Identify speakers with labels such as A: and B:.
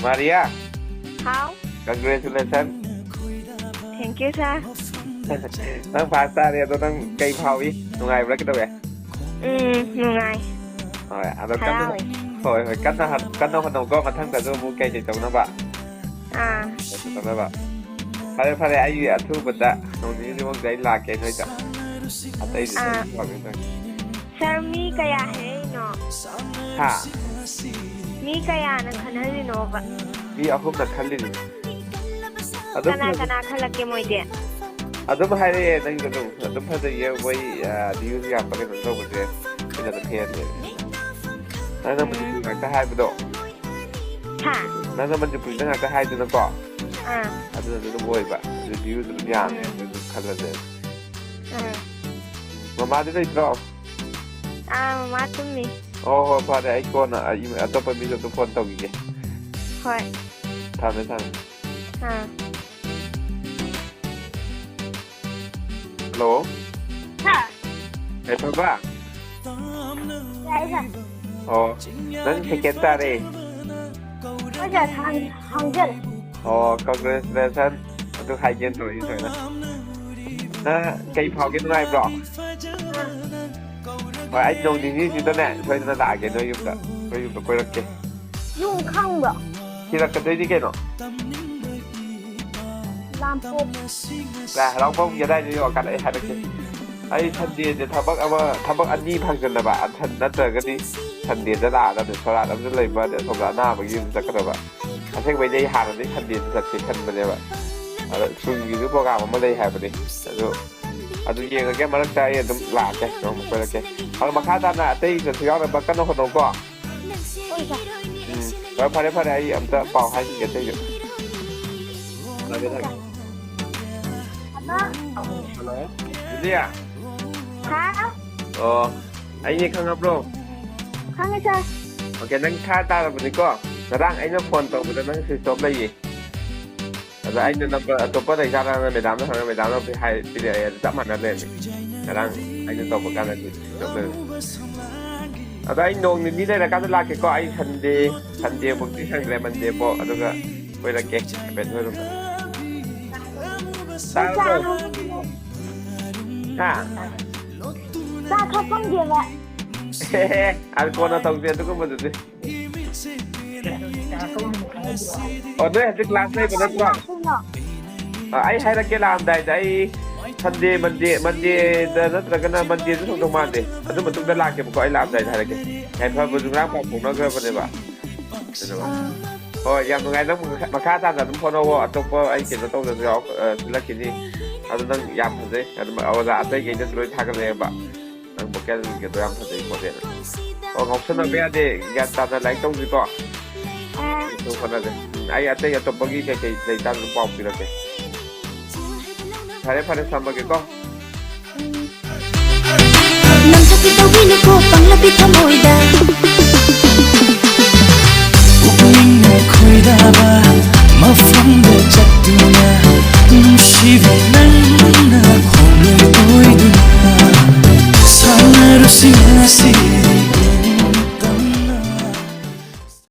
A: Maria
B: How
A: congratulations
B: thank you sir
A: นั่งพาสต้าเนี่ยต้องไก่เผาอีกหนุ่งไงแล้วก็ตัวเอง
B: หนูไง
A: แล้วกันโอ้ยกันน้องขนมก็มาทั้งแต่ตัวมูไก่ใจตรงนั้นปะตรงนั้นปะพาเลยไอ้ยี่ทุบปะจ๊ะตรงนี้ที่ว่าใจลากแกเลยจ้ะอะไรอีกบอกกันหน่อย
B: sir มีกระยาให้เนาะ
A: ค่ะ
B: มีกระยานังคันให้เนาะปะ
A: มีเอาคุ้มนักขันลิน
B: กันคันละเกมอยเดีย
A: അതും Hari എന്തെങ്കിലും അതും ഹരി പോയി യൂസ് ചെയ്യാൻ പറയുന്നുണ്ടോ പക്ഷേ പിന്നെ അത് പേര് അത് നമ്മൾ അങ്ങനത്തെ ഹായ്പതോ നമ്മൾ പിന്നെ അങ്ങനത്തെ ഹായ്പതോ അത് നമ്മൾ പോയി യൂസ് ചെയ്യാൻ കണ്ടത് മമാതിന്റെ ഇത്രോ
B: മമാത്തുമ്മി
A: ഓ പാടെ ഐക്കോന അതൊപ്പം മിജൊക്കെ ഫോൺ തൗകി게
B: ഹോയ്
A: 타네 Hello
B: ค่ะ
A: เฮ้ยป้า
B: ใช่ค่ะ
A: นั่นคือเกตตาเร่
B: ก็จะทางเดิน
A: congratulations ดูไฮเจนสวยนะไก่เผากินอะไรบล็อกไอ้ตรงนี้สิตอนนี้ช่วยน่าด่ากันด้วยยุ่งกับคุยรักกัน
B: ยุ่งข้างบล็อก
A: ที่รักกันด้วยที่กันเนาะ
B: ลามปุ๊บ
A: เราพวกจะได้ด้วยกันไอ้ฮันนี่ไอ้ทันเดียจะทำบักอันนี้พังกันนะบ้าทันนั่นเจอกันนี่ทันเดียจะด่าแล้วเดี๋ยวฉลาดแล้วจะเลยมาเดี๋ยวสมรหน้ามายืนจะกระโดดแบบถ้าเช็คไปได้ห่างนี่ทันเดียจะเช็คทันไปเลยแบบซึ่งอยู่ที่โปรแกรมมันไม่ได้หายไปเลยแต่ดูยังแกมาลักใจต้องหลาแกน้องไปแล้วแกเอามาฆ่าตาหน้าตีจะซื้อเอาไปบักกันน้องคนน้องก็แล้วพอได้ไอ้อันจะเป่าให้กินได้อยู่เราจะทำHalo, ini ya?
B: Hah?
A: Oh, ini kang bro.
B: Kang isa.
A: Okay, nang kata apa ni ko? Sekarang ini phone to, bukan nang si stop lagi. Ada ini number atau apa dari cara medam na hai pilih ya tak mana ni. Sekarang ini to bukan lagi stop lagi. Ada ini dong ni dah nak kata lagi ko ini Sunday bukti Sunday Monday po, atau ke boleh lagi betul. Sao
B: Sao không phong điểm ạ?
A: Anh con nó tổng tiền tôi cũng một chút. Đây là cái class này của nó không? Anh hay là cái làm đây đấy Sunday Monday rất là cái Monday rất không mang đi. Anh mà chúng ta làm cái một cái làm đây hay là cái ngày thôi vừa dùng làm phòng cũng nó cơ vấn đề bạn. Yang mengenai maka tak ada tempat awak ataupun ai kita tahu dari awak sila kini ada nang yang sahaja ada awak ada kita terus thakkan leba nang bukan kita yang sahaja model option apa ada yang tak ada lain tahu juga itu mana deh ai ada yang tahu bagi kayak data lupa bila ke pada sama ke kau
C: nằm trong khi tao ghi nó cô bằng là biết thăm hồi đà